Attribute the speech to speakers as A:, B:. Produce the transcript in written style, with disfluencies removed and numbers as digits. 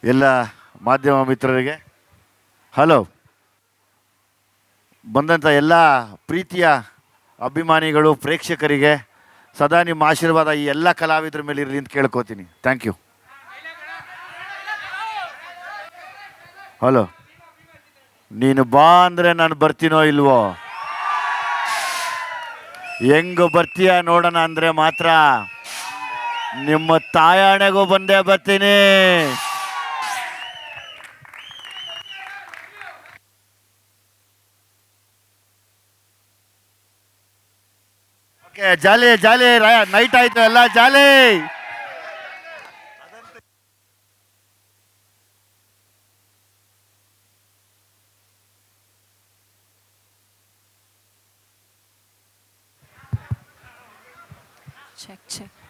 A: ಎಲ್ಲ ಮಾಧ್ಯಮ ಮಿತ್ರರಿಗೆ ಹಲೋ. ಬಂದಂಥ ಎಲ್ಲ ಪ್ರೀತಿಯ ಅಭಿಮಾನಿಗಳು ಪ್ರೇಕ್ಷಕರಿಗೆ ಸದಾ ನಿಮ್ಮ ಆಶೀರ್ವಾದ ಈ ಎಲ್ಲ ಕಲಾವಿದರ ಮೇಲೆ ಇರಲಿ ಅಂತ ಕೇಳ್ಕೊತೀನಿ. Thank you. ಹಲೋ, ನೀನು ಬಾ ಅಂದರೆ ನಾನು ಬರ್ತೀನೋ ಇಲ್ವೋ? ಹೆಂಗೆ ಬರ್ತೀಯ ನೋಡೋಣ ಅಂದರೆ ಮಾತ್ರ ನಿಮ್ಮ ತಾಯಾಣೆಗೂ ಬಂದೇ ಬರ್ತೀನಿ. ಓಕೆ, ಜಾಲಿ ಜಾಲಿ, ನೈಟ್ ಆಯ್ತು, ಎಲ್ಲ ಜಾಲಿ.
B: Check, check.